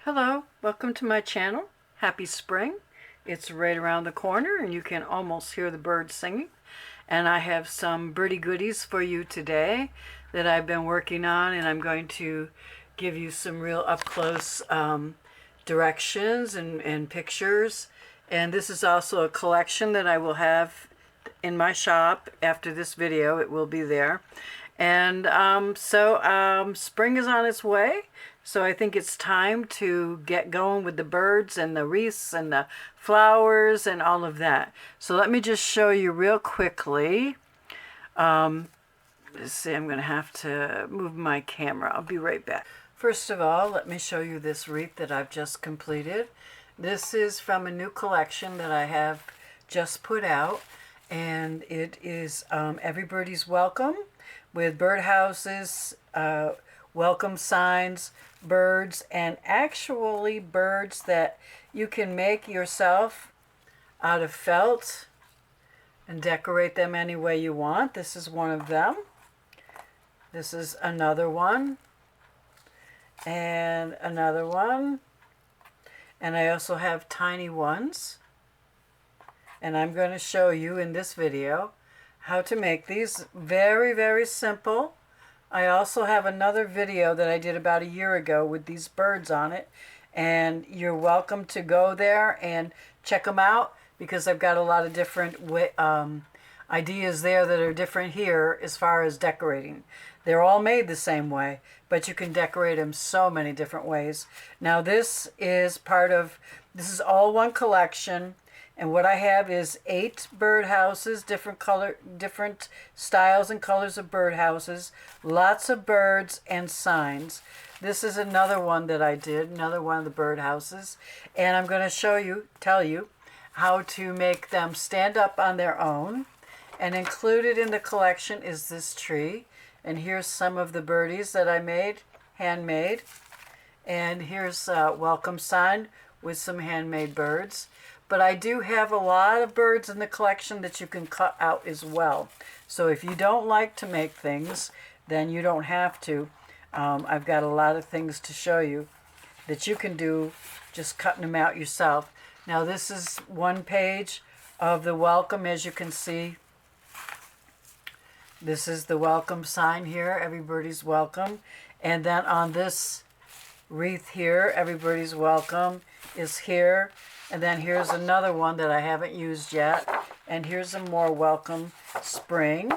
Hello, welcome to my channel. Happy spring. It's right around the corner and you can almost hear the birds singing. And I have some birdie goodies for you today that I've been working on, and I'm going to give you some real up close directions and pictures. And this is also a collection that I will have in my shop after this video. It will be there. And spring is on its way, so I think it's time to get going with the birds and the wreaths and the flowers and all of that. So let me just show you real quickly. Let's see, I'm going to have to move my camera. I'll be right back. First of all, let me show you this wreath that I've just completed. This is from a new collection that I have just put out, and it is Every Birdie's Welcome, with birdhouses, welcome signs, birds, and actually birds that you can make yourself out of felt and decorate them any way you want. This is one of them. This is another one. And another one. And I also have tiny ones. And I'm going to show you in this video how to make these. Very, very simple. I also have another video that I did about a year ago with these birds on it, and you're welcome to go there and check them out, because I've got a lot of different ideas there that are different here as far as decorating. They're all made the same way, but you can decorate them so many different ways. Now this is this is all one collection. And what I have is 8 birdhouses, different styles and colors of birdhouses, lots of birds and signs. This is another one that I did, another one of the birdhouses. And I'm going to tell you how to make them stand up on their own. And included in the collection is this tree. And here's some of the birdies that I made, handmade. And here's a welcome sign with some handmade birds. But I do have a lot of birds in the collection that you can cut out as well. So if you don't like to make things, then you don't have to. I've got a lot of things to show you that you can do just cutting them out yourself. Now this is one page of the welcome, as you can see. This is the welcome sign here, Everybody's Welcome. And then on this wreath here, Everybody's Welcome is here. And then here's another one that I haven't used yet. And here's a more welcome spring.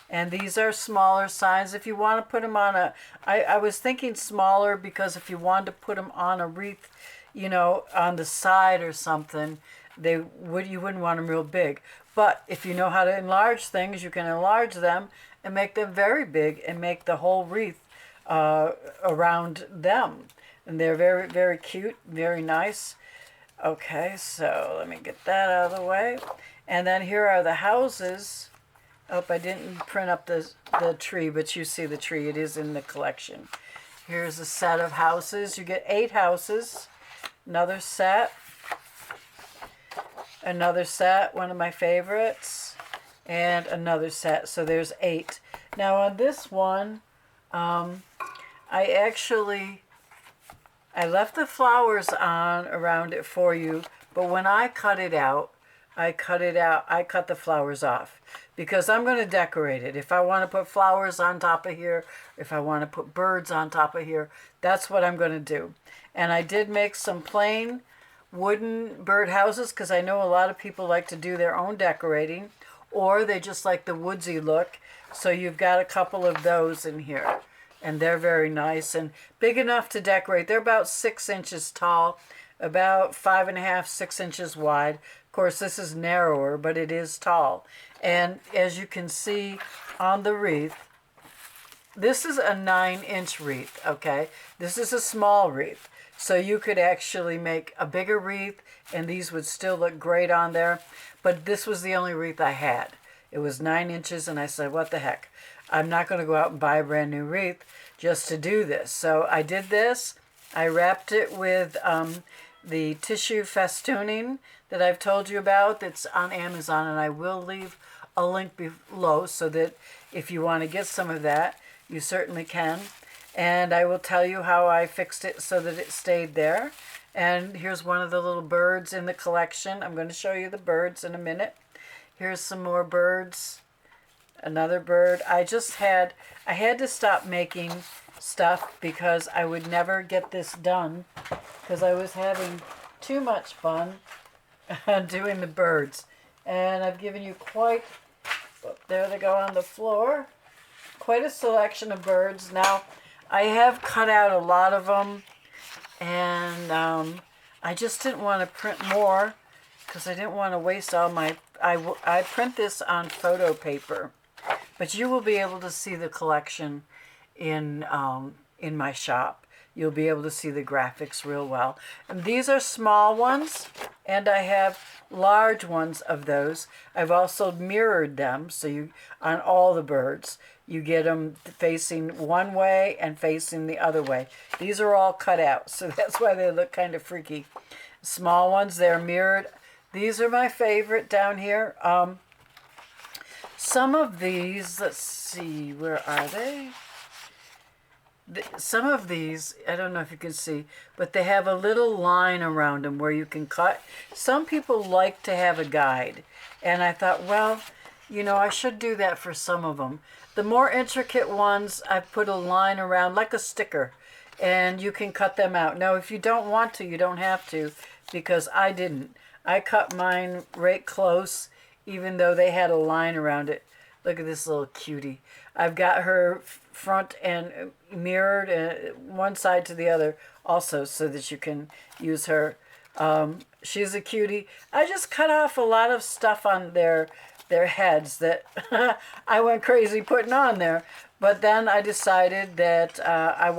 And these are smaller signs. If you want to put them on I was thinking smaller, because if you wanted to put them on a wreath, you know, on the side or something, you wouldn't want them real big. But if you know how to enlarge things, you can enlarge them and make them very big and make the whole wreath around them. And they're very, very cute, very nice. Okay, so let me get that out of the way. And then here are the houses. Oh, I didn't print up the tree, but you see the tree. It is in the collection. Here's a set of houses. You get 8 houses. Another set. Another set, one of my favorites. And another set. So there's 8. Now on this one, I left the flowers on around it for you, but when I cut the flowers off, because I'm going to decorate it. If I want to put flowers on top of here, if I want to put birds on top of here, that's what I'm going to do. And I did make some plain wooden birdhouses, because I know a lot of people like to do their own decorating, or they just like the woodsy look. So you've got a couple of those in here. And they're very nice and big enough to decorate. They're about 6 inches tall, about 5.5, 6 inches wide. Of course, this is narrower, but it is tall. And as you can see on the wreath, this is a 9-inch wreath, okay? This is a small wreath. So you could actually make a bigger wreath, and these would still look great on there. But this was the only wreath I had. It was 9 inches, and I said, what the heck? I'm not going to go out and buy a brand new wreath just to do this. So I did this. I wrapped it with the tissue festooning that I've told you about that's on Amazon, and I will leave a link below so that if you want to get some of that, you certainly can. and I will tell you how I fixed it so that it stayed there. And here's one of the little birds in the collection. I'm going to show you the birds in a minute. Here's some more birds. Another bird. I had to stop making stuff because I would never get this done because I was having too much fun doing the birds. And I've given you quite, there they go on the floor, quite a selection of birds. Now, I have cut out a lot of them, and I just didn't want to print more because I didn't want to waste all my, I print this on photo paper, but you will be able to see the collection in my shop. You'll be able to see the graphics real well. And these are small ones, and I have large ones of those. I've also mirrored them, so you, on all the birds, you get them facing one way and facing the other way. These are all cut out, so that's why they look kind of freaky. Small ones, they're mirrored. These are my favorite down here. Some of these, let's see, where are they? Some of these, I don't know if you can see, but they have a little line around them where you can cut. Some people like to have a guide, and I thought, well, you know, I should do that for some of them. The more intricate ones, I've put a line around like a sticker, and you can cut them out. Now, if you don't want to, you don't have to, because I didn't. I cut mine right close, even though they had a line around it. Look at this little cutie. I've got her front and mirrored one side to the other also so that you can use her. She's a cutie. I just cut off a lot of stuff on their heads that I went crazy putting on there. But then I decided that I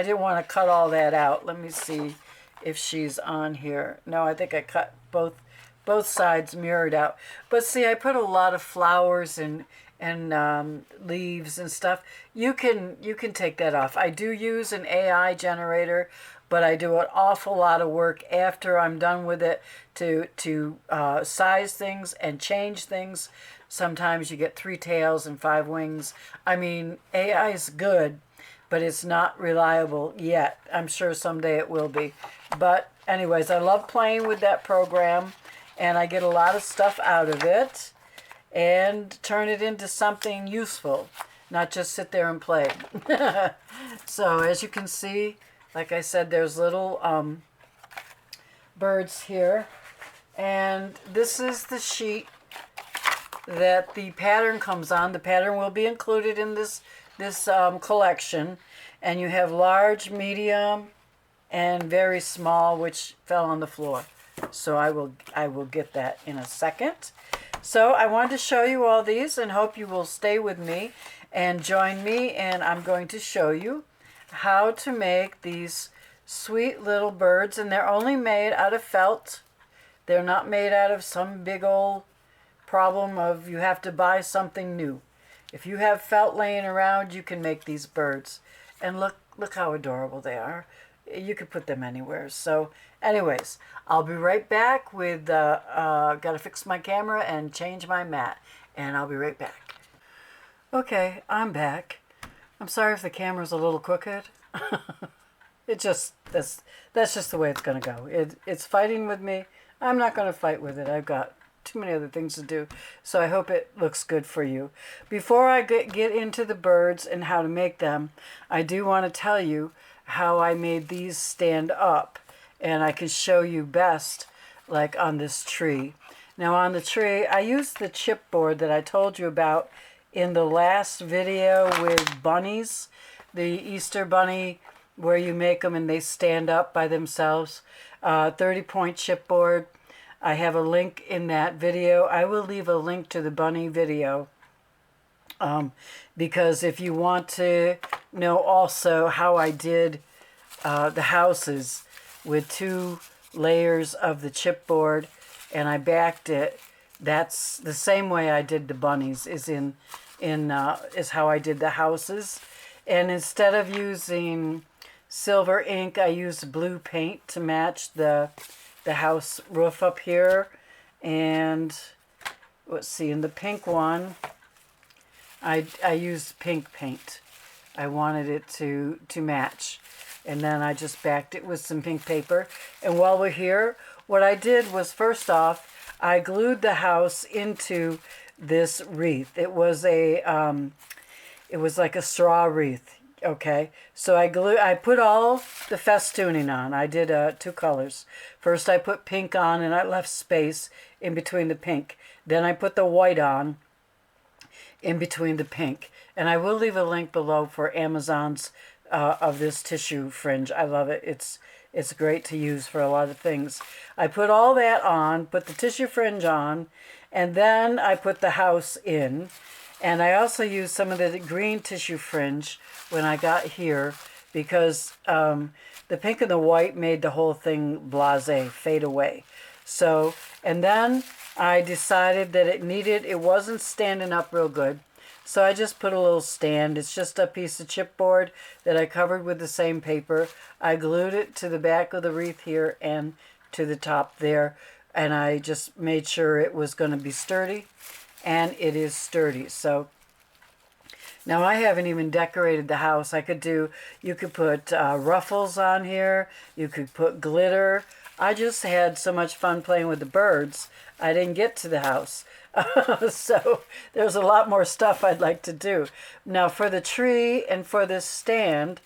didn't want to cut all that out. Let me see if she's on here. No, I think I cut both sides mirrored out. But see, I put a lot of flowers and leaves and stuff. You can take that off. I do use an AI generator, but I do an awful lot of work after I'm done with it to size things and change things. Sometimes you get 3 tails and 5 wings. I mean, AI is good, but it's not reliable yet. I'm sure someday it will be. But anyways, I love playing with that program, and I get a lot of stuff out of it and turn it into something useful, not just sit there and play. So as you can see, like I said, there's little birds here, and this is the sheet that the pattern comes on. The pattern will be included in this collection, and you have large, medium, and very small, which fell on the floor. So I will get that in a second. So I wanted to show you all these and hope you will stay with me and join me, and I'm going to show you how to make these sweet little birds, and they're only made out of felt. They're not made out of some big old problem of you have to buy something new. If you have felt laying around, you can make these birds. And look how adorable they are. You could put them anywhere. So anyways, I'll be right back with, got to fix my camera and change my mat. And I'll be right back. Okay, I'm back. I'm sorry if the camera's a little crooked. It just, that's just the way it's going to go. It's fighting with me. I'm not going to fight with it. I've got too many other things to do. So I hope it looks good for you. Before I get into the birds and how to make them, I do want to tell you how I made these stand up, and I can show you best like on this tree. Now on the tree, I used the chipboard that I told you about in the last video with bunnies, the Easter bunny where you make them and they stand up by themselves, 30-point chipboard. I have a link in that video. I will leave a link to the bunny video because if you want to know also how I did the houses with 2 layers of the chipboard and I backed it, that's the same way I did the bunnies is is how I did the houses. And instead of using silver ink, I used blue paint to match the house roof up here. And let's see, in the pink one, I used pink paint. I wanted it to match. And then I just backed it with some pink paper. And while we're here, what I did was, first off, I glued the house into this wreath. It was like a straw wreath. Okay, so I put all the festooning on. I did 2 colors. First I put pink on, and I left space in between the pink. Then I put the white on in between the pink. And I will leave a link below for Amazon's of this tissue fringe. I love it. It's great to use for a lot of things. I put all that on, put the tissue fringe on, and then I put the house in. And I also used some of the green tissue fringe when I got here, because the pink and the white made the whole thing blasé, fade away. So, and then I decided that it wasn't standing up real good. So I just put a little stand. It's just a piece of chipboard that I covered with the same paper. I glued it to the back of the wreath here and to the top there. And I just made sure it was going to be sturdy. And it is sturdy. So now I haven't even decorated the house. You could put ruffles on here. You could put glitter. I just had so much fun playing with the birds, I didn't get to the house. So there's a lot more stuff I'd like to do. Now for the tree and for this stand,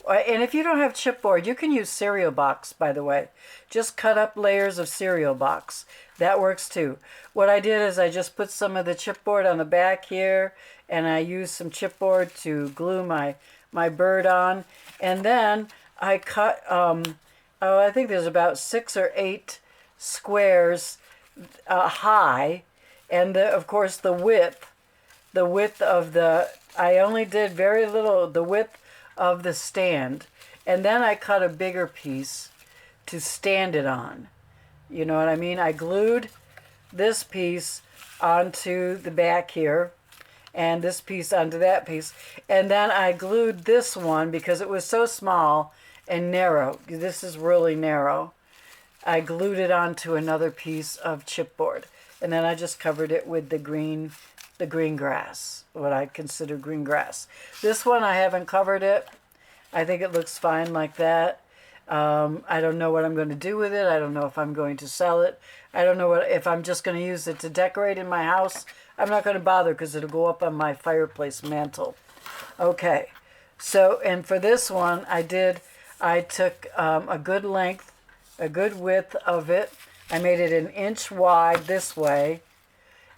and if you don't have chipboard, you can use cereal box, by the way. Just cut up layers of cereal box. That works too. What I did is I just put some of the chipboard on the back here, and I used some chipboard to glue my bird on. And then I cut, I think there's about 6 or 8 squares high, and of course the width of the, I only did very little, the width of the stand, and then I cut a bigger piece to stand it on. You know what I mean? I glued this piece onto the back here, and this piece onto that piece, and then I glued this one because it was so small and narrow. This is really narrow. I glued it onto another piece of chipboard, and then I just covered it with the green grass, what I consider green grass. This one I haven't covered it. I think it looks fine like that. I don't know what I'm going to do with it. I don't know if I'm going to sell it. I don't know if I'm just going to use it to decorate in my house. I'm not going to bother because it'll go up on my fireplace mantle. Okay, so, and for this one, I took a good length, a good width of it. I made it 1 inch wide this way,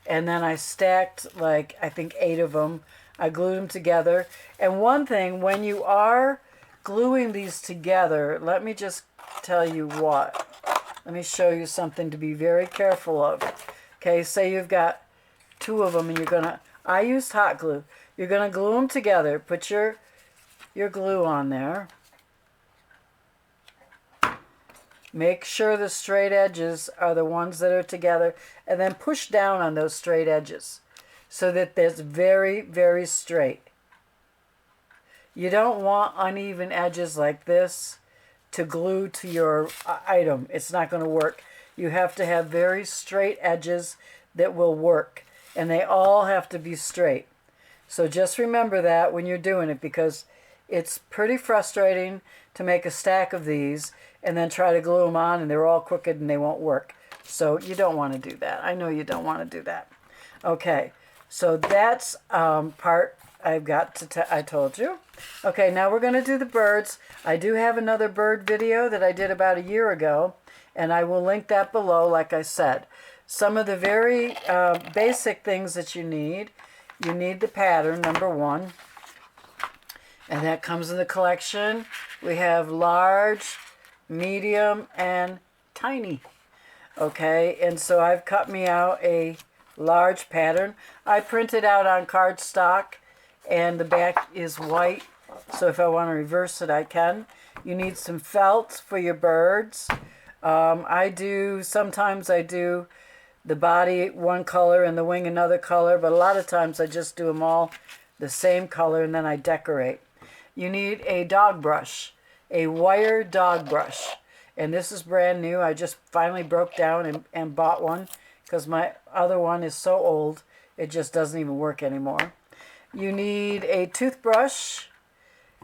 and then I stacked, like, I think 8 of them. I glued them together. And one thing, when you are gluing these together, let me just tell you what. Let me show you something to be very careful of. Okay, say you've got 2 of them, and you're gonna, I used hot glue. You're gonna glue them together. Put your glue on there. Make sure the straight edges are the ones that are together, and then push down on those straight edges so that there's very, very straight. You don't want uneven edges like this to glue to your item. It's not going to work. You have to have very straight edges that will work, and they all have to be straight. So just remember that when you're doing it, because it's pretty frustrating to make a stack of these and then try to glue them on and they're all crooked and they won't work. So you don't want to do that. I know you don't want to do that. Okay, so that's part I've got to, I told you. Okay, now we're going to do the birds. I do have another bird video that I did about a year ago, and I will link that below, like I said. Some of the very basic things that you need the pattern, number 1. And that comes in the collection. We have large, medium, and tiny. Okay, and so I've cut me out a large pattern. I printed out on cardstock, and the back is white. So if I want to reverse it, I can. You need some felt for your birds. Sometimes I do the body one color and the wing another color, but a lot of times I just do them all the same color, and then I decorate. You need a dog brush, a wire dog brush. And this is brand new. I just finally broke down and bought one because my other one is so old, it just doesn't even work anymore. You need a toothbrush,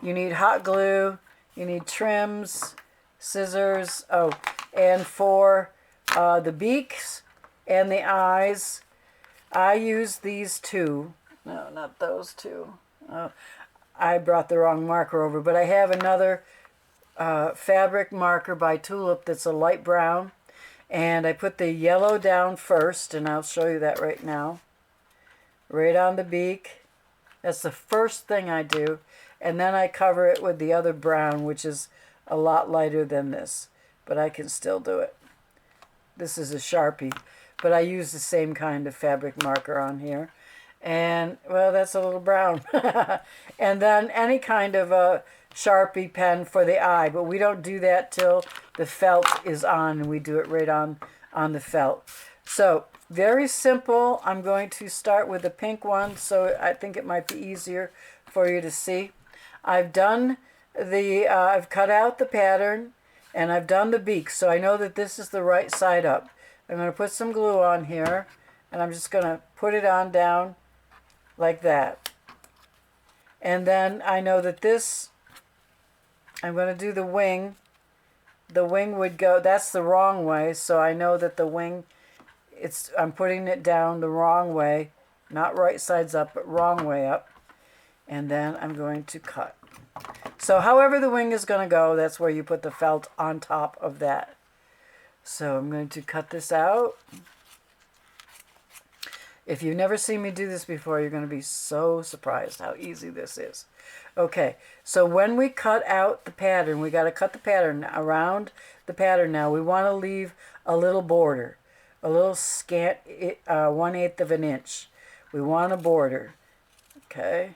you need hot glue, you need trims, scissors, oh, and for the beaks and the eyes, I use these two. No, not those two. Oh, I brought the wrong marker over, but I have another fabric marker by Tulip that's a light brown. And I put the yellow down first, and I'll show you that right now. Right on the beak. That's the first thing I do. And then I cover it with the other brown, which is a lot lighter than this. But I can still do it. This is a Sharpie, but I use the same kind of fabric marker on here. And, well, that's a little brown. And then any kind of a Sharpie pen for the eye, but we don't do that till the felt is on, and we do it right on the felt. So, very simple. I'm going to start with the pink one, so I think it might be easier for you to see. I've done the, I've cut out the pattern, and I've done the beak, so I know that this is the right side up. I'm going to put some glue on here, and I'm just going to put it on down like that. And then I know that this, I'm going to do the wing. The wing would go, that's the wrong way, so I know that the wing, I'm putting it down the wrong way, not right sides up, but wrong way up. And then I'm going to cut. So however the wing is going to go, that's where you put the felt on top of that. So I'm going to cut this out. If you've never seen me do this before, you're going to be so surprised how easy this is. Okay, so when we cut out the pattern, we got to cut the pattern around the pattern now. We want to leave a little border, a little scant 1/8 of an inch. We want a border. Okay,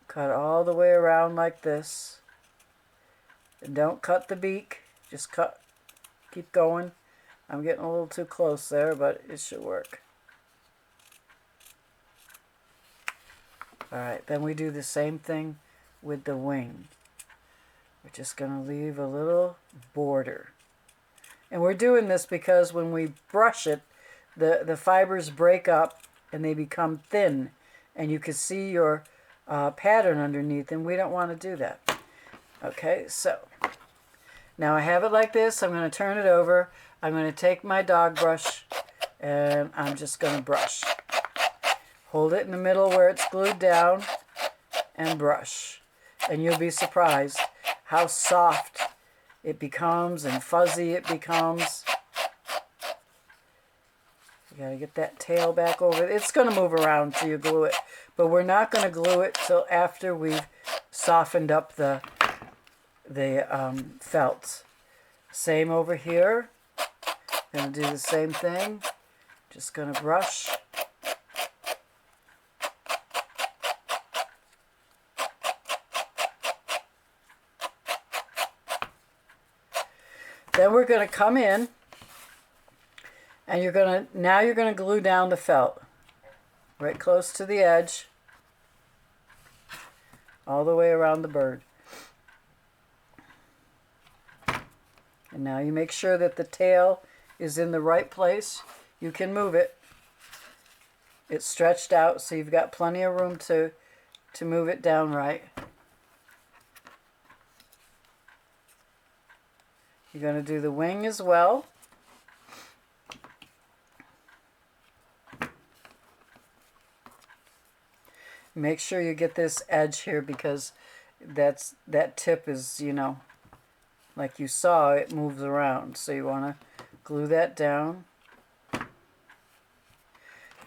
cut all the way around like this. And don't cut the beak, just cut, keep going. I'm getting a little too close there, but it should work. Alright, then we do the same thing with the wing. We're just going to leave a little border. And we're doing this because when we brush it, the fibers break up and they become thin. And you can see your pattern underneath, and we don't want to do that. Okay, so now I have it like this. I'm going to turn it over. I'm going to take my dog brush, and I'm just going to brush. Hold it in the middle where it's glued down and brush. And you'll be surprised how soft it becomes and fuzzy it becomes. You got to get that tail back over. It's going to move around till you glue it. But we're not going to glue it till after we've softened up the felt. Same over here. Going to do the same thing. Just going to brush. Then we're going to come in, and now you're going to glue down the felt right close to the edge, all the way around the bird. And now you make sure that the tail is in the right place. You can move it. It's stretched out, so you've got plenty of room to move it down right. You're going to do the wing as well. Make sure you get this edge here, because that tip is, you know, like you saw, it moves around. So you want to glue that down.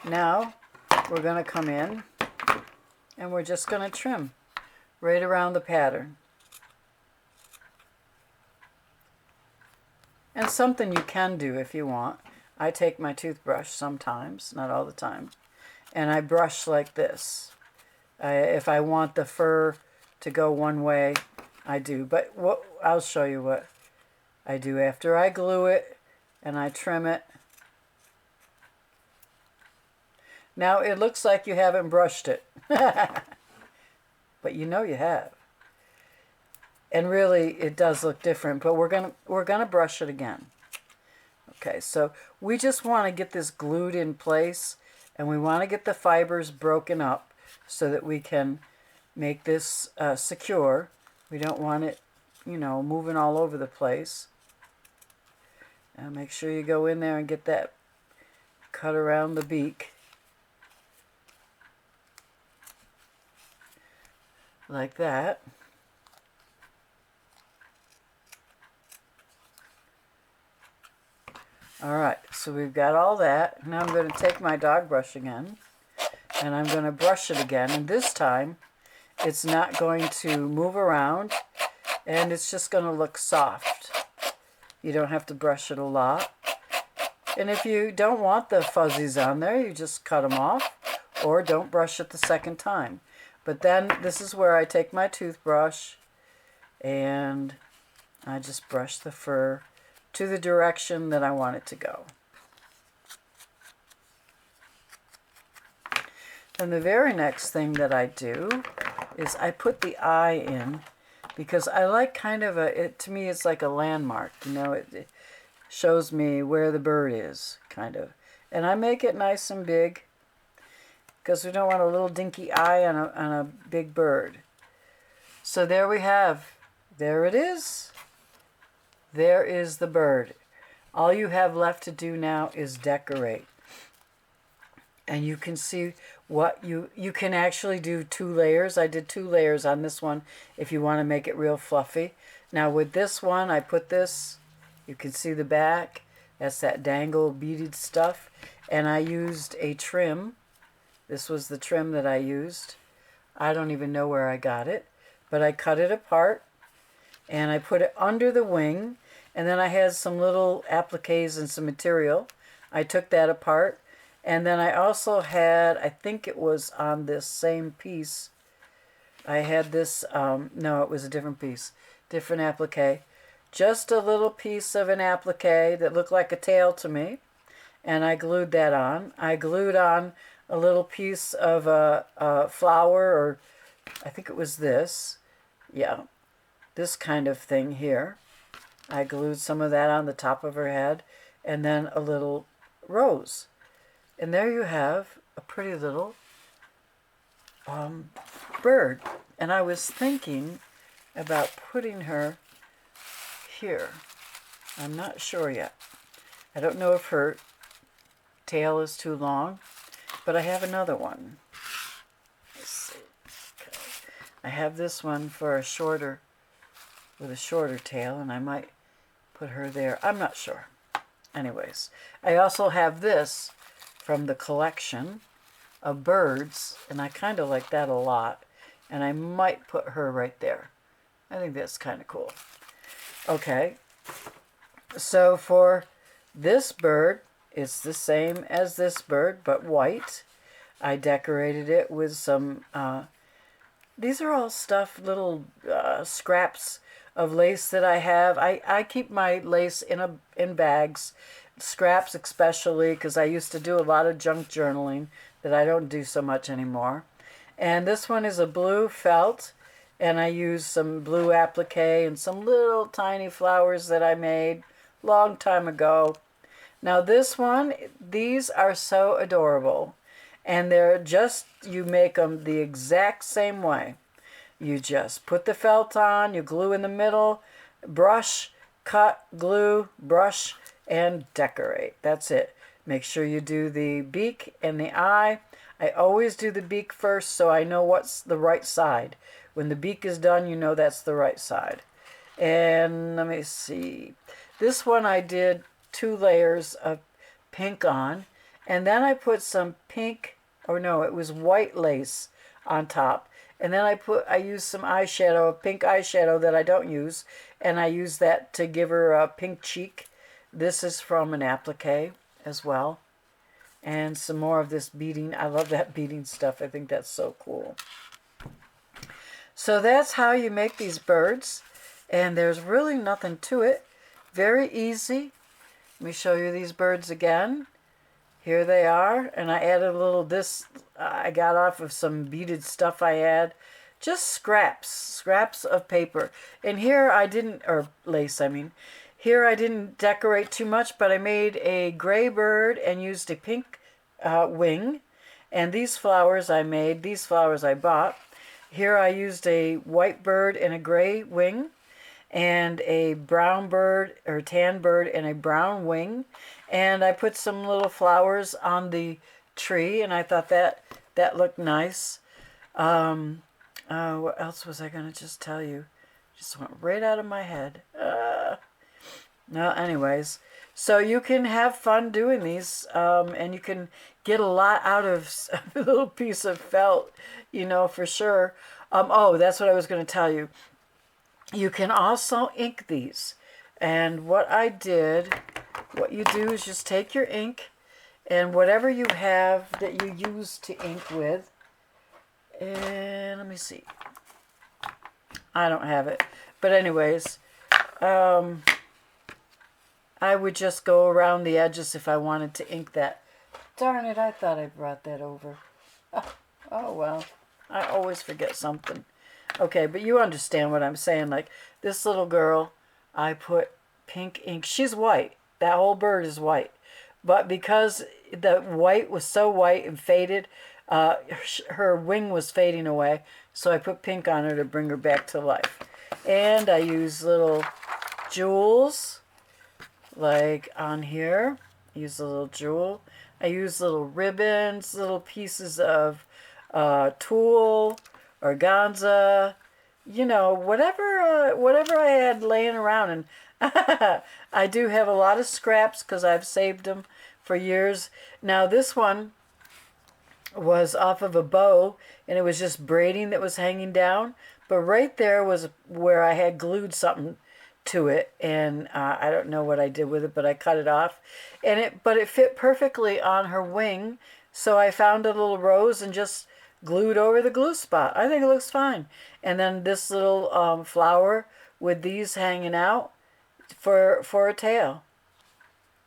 Now we're going to come in, and we're just going to trim right around the pattern. And something you can do if you want. I take my toothbrush sometimes, not all the time, and I brush like this. If I want the fur to go one way, I do. But I'll show you what I do after I glue it and I trim it. Now it looks like you haven't brushed it, but you know you have. And really, it does look different, but we're gonna brush it again. Okay, so we just want to get this glued in place, and we want to get the fibers broken up so that we can make this secure. We don't want it, you know, moving all over the place. And make sure you go in there and get that cut around the beak. Like that. Alright, so we've got all that. Now I'm going to take my dog brush again, and I'm going to brush it again. And this time, it's not going to move around, and it's just going to look soft. You don't have to brush it a lot. And if you don't want the fuzzies on there, you just cut them off, or don't brush it the second time. But then this is where I take my toothbrush, and I just brush the fur to the direction that I want it to go. And the very next thing that I do is I put the eye in, because I like kind of to me it's like a landmark, you know, it shows me where the bird is, kind of. And I make it nice and big, because we don't want a little dinky eye on a big bird. So there we have, there it is. There is the bird. All you have left to do now is decorate. And you can see what you can actually do 2 layers. I did 2 layers on this one if you want to make it real fluffy. Now with this one, I put this, you can see the back. That's that dangle beaded stuff. And I used a trim. This was the trim that I used. I don't even know where I got it, but I cut it apart. And I put it under the wing, and then I had some little appliques and some material. I took that apart, and then I also had, I think it was on this same piece, I had this, no, it was a different piece, different applique. Just a little piece of an applique that looked like a tail to me, and I glued that on. I glued on a little piece of a flower, or I think it was this, yeah. This kind of thing here. I glued some of that on the top of her head, and then a little rose. And there you have a pretty little bird. And I was thinking about putting her here. I'm not sure yet. I don't know if her tail is too long, but I have another one. Let's see. Okay. I have this one for a shorter, with a shorter tail, and I might put her there. I'm not sure. Anyways, I also have this from the collection of birds, and I kind of like that a lot, and I might put her right there. I think that's kind of cool. Okay, so for this bird, it's the same as this bird, but white. I decorated it with some, these are all stuffed little scraps of lace that I have. I keep my lace in bags, scraps especially, because I used to do a lot of junk journaling that I don't do so much anymore. And this one is a blue felt, and I used some blue applique and some little tiny flowers that I made long time ago. Now this one, these are so adorable, and they're just, you make them the exact same way. You just put the felt on, you glue in the middle, brush, cut, glue, brush, and decorate. That's it. Make sure you do the beak and the eye. I always do the beak first so I know what's the right side. When the beak is done, you know that's the right side. And let me see. This one I did 2 layers of pink on, and then I put some pink, or no, it was white lace on top. And then I used some eyeshadow, pink eyeshadow that I don't use, and I used that to give her a pink cheek. This is from an applique as well. And some more of this beading. I love that beading stuff. I think that's so cool. So that's how you make these birds. And there's really nothing to it. Very easy. Let me show you these birds again. Here they are, and I added a little this, I got off of some beaded stuff I had. Just scraps of paper. And here I didn't, or lace I mean, here I didn't decorate too much, but I made a gray bird and used a pink wing. And these flowers I made, these flowers I bought. Here I used a white bird and a gray wing, and a brown bird or tan bird and a brown wing, and I put some little flowers on the tree, and I thought that looked nice. What else was I going to just tell you? Just went right out of my head. No, anyways, so you can have fun doing these, and you can get a lot out of a little piece of felt, for sure. Oh, that's what I was going to tell you. You can also ink these. And what you do is just take your ink and whatever you have that you use to ink with. And let me see. I don't have it. But anyways, I would just go around the edges if I wanted to ink that. Darn it, I thought I brought that over. Oh well, I always forget something. Okay, but you understand what I'm saying. Like this little girl, I put pink ink. She's white. That whole bird is white. But because the white was so white and faded, her wing was fading away. So I put pink on her to bring her back to life. And I use little jewels, like on here. I use a little jewel. I use little ribbons, little pieces of tulle, organza, whatever I had laying around. And I do have a lot of scraps because I've saved them for years. Now this one was off of a bow, and it was just braiding that was hanging down. But right there was where I had glued something to it, and I don't know what I did with it, but I cut it off, but it fit perfectly on her wing. So I found a little rose and just glued over the glue spot. I think it looks fine. And then this little flower with these hanging out for a tail,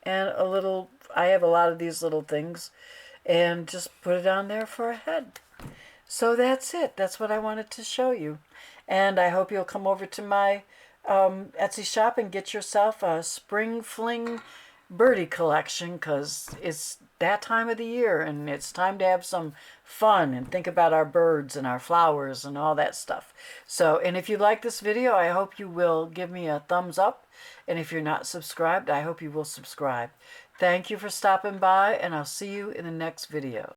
and a little. I have a lot of these little things, and just put it on there for a head. So that's it. That's what I wanted to show you. And I hope you'll come over to my Etsy shop and get yourself a spring fling birdie collection, because it's that time of the year and it's time to have some fun and think about our birds and our flowers and all that stuff. So, and if you like this video, I hope you will give me a thumbs up. And if you're not subscribed, I hope you will subscribe. Thank you for stopping by, and I'll see you in the next video.